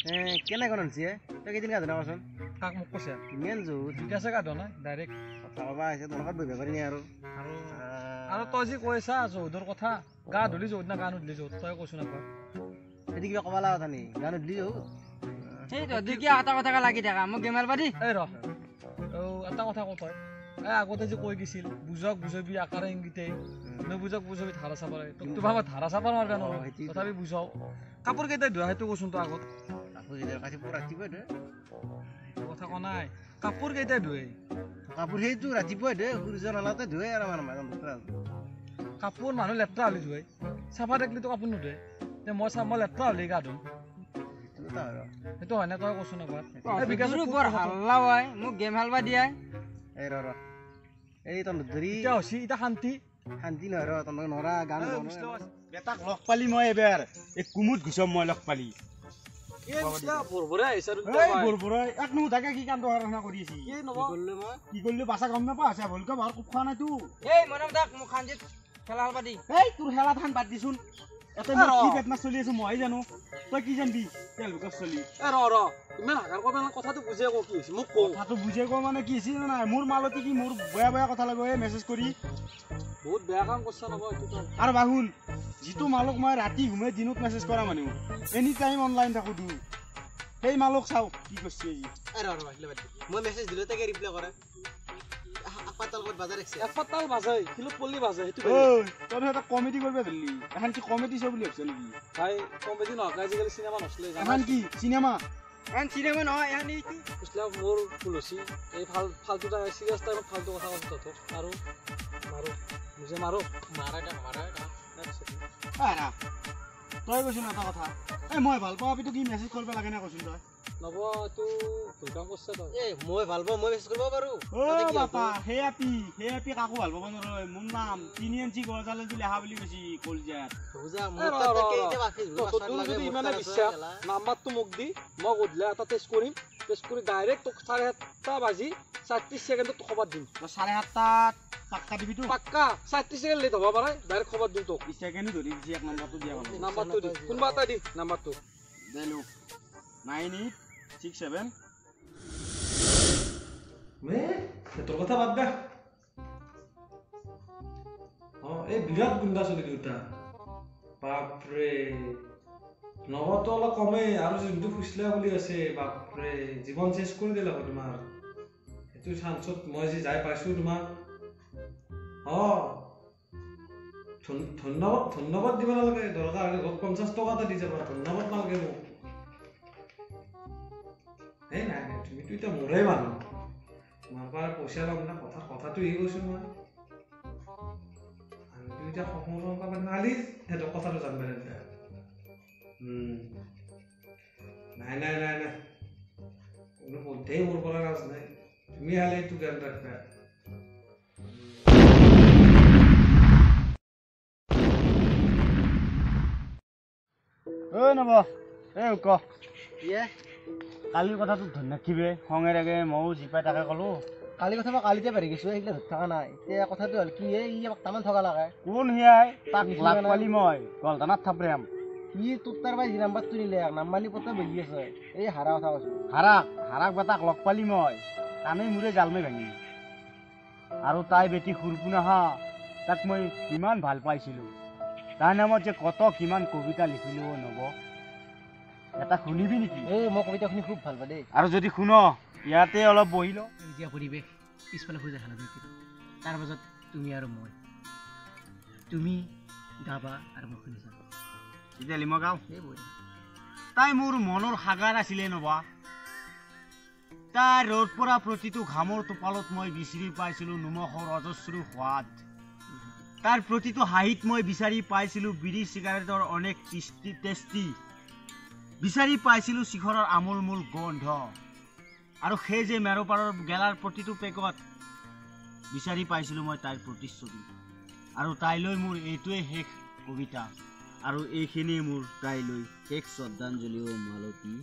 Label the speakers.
Speaker 1: কেনে কোন আনছি তই কেইদিন গা ধনা কচোন
Speaker 2: কাক মোক কৈছে
Speaker 1: ইমান জোৰ
Speaker 2: ঠিক আছে গা ধনা ডাইৰেক্ট
Speaker 1: কথা কবা আহিছে তোৰ লগত বহিব পাৰি নি আৰু
Speaker 2: তই যি কৈছা যৌধৰ কথা গা ধুলি যৌধ না গা নুধলি যৌধ তই কৈছো নাপাৰ
Speaker 1: সেইটো কিবা কবা লাগা নি গা নুধলি যৌ
Speaker 3: সেইটো দেখি এটা কথা লাগি থাকা মোক গেম মাৰবা দি
Speaker 2: এই ৰহ এটা কথা কওঁ তই আগতে যে কৈ গৈছিল বুজক বুজবি আকাৰে ইংগিতে নুবুজক বুজবি ধাৰা চাব লাগে তোক ভাবা ধাৰা চাব নোৱাৰা নহয় তথাপি বুজাও কাপোৰ কেইটা ধোৱা সেইটো কৈছোন তই আগত
Speaker 1: কাপোৰ কেইটা ৰাতিপুৱা ৰাতিপুৱাই ধুৱে
Speaker 2: কথা কোৱা নাই কাপোৰ কেইটা ধুৱে
Speaker 1: কাপোৰ সেইটো ৰাতিপুৱাই ধুৱে সূৰ্য নালাতে ধুৱে আৰু
Speaker 2: কাপোৰ মানুহ লেতেৰা হ'লে ধুৱে চাফা থাকিলেতো কাপোৰ নুধুৱে মই লেতেৰা হ'লে গা ধুম সেইটো হয় নে তই কৈছো নবাৰ
Speaker 3: বৰ হাল্লা হয় মোক গেম হালবা দিয়া
Speaker 1: এই ৰ এই তই ধৰি
Speaker 2: এতিয়া হৈছে এতিয়া শান্তি
Speaker 1: শান্তি নহয় ৰ তই নৰা গান
Speaker 4: বেটাক লগ পালি মই এবাৰ এই কুমুদ ঘুচম মই লগ পালি কি কৰিলো বাচা গম নাপা আছে ভলকে ভাৰ খুব খোৱা নাই তোৰ
Speaker 3: খেলা হালবা দি
Speaker 4: তোৰ খেলা ধান বাদ দিছোন এটা কি বেটনা চলি আছো মই জানো তই কি জানবি তেলবিকত চলি
Speaker 2: ইমান হাগাৰ কথা কথাটো বুজিয়ে কওঁ কি হৈছে মোক কওঁ
Speaker 4: কথাটো বুজিয়ে কওঁ মানে কি হৈছে নাই মোৰ মালতি কি মোৰ বেয়া বেয়া কথা লাগে মেছেজ কৰি
Speaker 2: বহুত বেয়া কাম কৰিছা নব
Speaker 4: আৰু বাহুন যিটো মালক মই ৰাতি ঘুমাই দিনত মেছেজ কৰা মানুহ এনি টাইম অনলাইন থাকো তো সেই মালক চাও কি কৰিছে
Speaker 1: মই মেছেজ দিলো তাকে ৰিপ্লাই কৰে আপাতাল ক'ত বাজাৰ আছে
Speaker 2: এপাতাল বাজাই কিলো পল্লি বাজাই সেইটো
Speaker 4: তই এটা কমেডি কৰিব ধৰিলি এখন কি কমেডি শ্ব' বুলি ভাবছ নেকি
Speaker 2: ভাই কমেডি নহয় আজিকালি চিনেমা নচলে
Speaker 4: এখন কি চিনেমা
Speaker 3: চিনেমা নহয় এখন এইটো
Speaker 2: ইছলাম মোৰ ভুল হৈছে এই ফালতু চিৰিয়াছ টাইমত ফালতু কথা কৈছো তহঁতক আৰু মাৰো বুজে মাৰো
Speaker 1: মাৰা
Speaker 4: তই কৈছোন এটা কথা মই ভাল পাওঁ আপিতো কি মেছেজ কৰিব লাগে না কৈছোন তই
Speaker 2: নব এইটো ভুল কাম কৰিছে তই
Speaker 1: মই ভাল পাওঁ মই মেছেজ কৰিব পাৰো
Speaker 4: বাপা সেই আপি কাকো ভাল পাব নোৱাৰে মোৰ নাম 3 ইঞ্চি গজালে বুলি লেখা বুলি কৈছি কলজাত
Speaker 2: ইমানে বিশ্বাস নাম্বাৰটো মোক দি মই গধূলি এটা টেষ্ট কৰিম টেষ্ট কৰি ডাইৰেক্ট তোক 7:30 বাজি 37 ছেকেণ্ডত খবৰ দিম
Speaker 4: 7:30 পাক্কা দিবি তো
Speaker 2: পাক্কা 37 ছেকেণ্ড লেট হ'ব পাৰে ডাইৰেক্ট খবৰ দিম তোক
Speaker 4: 20 ছেকেণ্ড ধৰি দিছি এক নম্বৰটো দিয়া ভাল
Speaker 2: নাম্বাৰটো দি কোনবা এটা দি নাম্বাৰটো
Speaker 4: দেলো 9867
Speaker 2: মে তোৰ কথা বাদ দে এই বিৰাট গুণ্ডা চলি দুটা বাপৰে নবতো অলপ কমেই আৰু যোনটো ফুচলা বুলি আছে বাপৰে জীৱন চেঞ্জ কৰি দিলে তোমাৰ সেইটো চান্সত মই যে যাই পাইছো তোমাক ধন্যবাদ দিব নালাগে দৰকাৰ হ'লে 50 টকা এটা দি যাবা ধন্যবাদ নালাগে মোক এই নাই তুমিতো এতিয়া মোৰে মানুহ তোমাৰ পৰা পইচা ল'ম না কথাটো ই কৈছো মই আমিতো এতিয়া সহমত পাবা নালি সেইটো কথাটো জানবে নাই কোনো মধ্যেই মোৰ পৰা কাজ নাই তুমি হালে এইটো জ্ঞান ৰাখবা
Speaker 4: নব কালিৰ কথাটো ধন্য ৰাখিবে খঙেৰ আগে ময়ো জিপাই তাকে ক'লো
Speaker 1: কালি কথা মই কালিতে পাৰি গৈছো সেইগিলা ধৰি থকা নাই এতিয়া কথাটো হ'ল কি ই তামান থকা লাগে
Speaker 4: কোন হিয়াই তাক লাগ পালি মই গলদানাত থাপৰেম
Speaker 1: ই তোৰ তাৰ বাই নাম্বাৰটো নিলে নাম্বাৰলি পতা বহি আছে এই হাৰা কথা কৈছো
Speaker 4: হাৰাক বেটাক লগ পালি মই কাণেই মোৰে জালমে ভাঙি আৰু তাই বেটি সুৰপুনা হা তাক মই কিমান ভাল পাইছিলোঁ তাৰ নামত যে কিমান কবিতা লিখিলো নব এটা শুনিবি নেকি
Speaker 1: মই কবিতা শুনি খুব ভাল পাওঁ দেই
Speaker 4: আৰু যদি শুন ইয়াতে অলপ বহি ল
Speaker 1: এতিয়া পৰিৱেশ পিছফালে হৈ যায় তাৰ মাজত তুমি আৰু মই তুমি গাবা আৰু মই শুনি যাম
Speaker 4: এতিয়া লিম গাওঁ তাই মোৰ মনৰ সাগাৰ আছিলে নবা তাই ৰ'দ পৰা প্ৰতিটো ঘামৰ টোপালত মই বিচাৰি পাইছিলোঁ নিমখৰ অজস্ৰ সোৱাদ তাৰ প্ৰতিটো হাঁহিত মই বিচাৰি পাইছিলোঁ বিড়ি চিগাৰেটৰ অনেক টেষ্টি বিচাৰি পাইছিলোঁ শিখৰৰ আমোলমোল গোন্ধ আৰু সেই যে মেৰপাৰৰ গেলাৰ প্ৰতিটো পেকত বিচাৰি পাইছিলোঁ মই তাইৰ প্ৰতিচ্ছবি আৰু তাইলৈ মোৰ এইটোৱে শেষ কবিতা আৰু এইখিনিয়ে মোৰ তাইলৈ শেষ শ্ৰদ্ধাঞ্জলি মালতী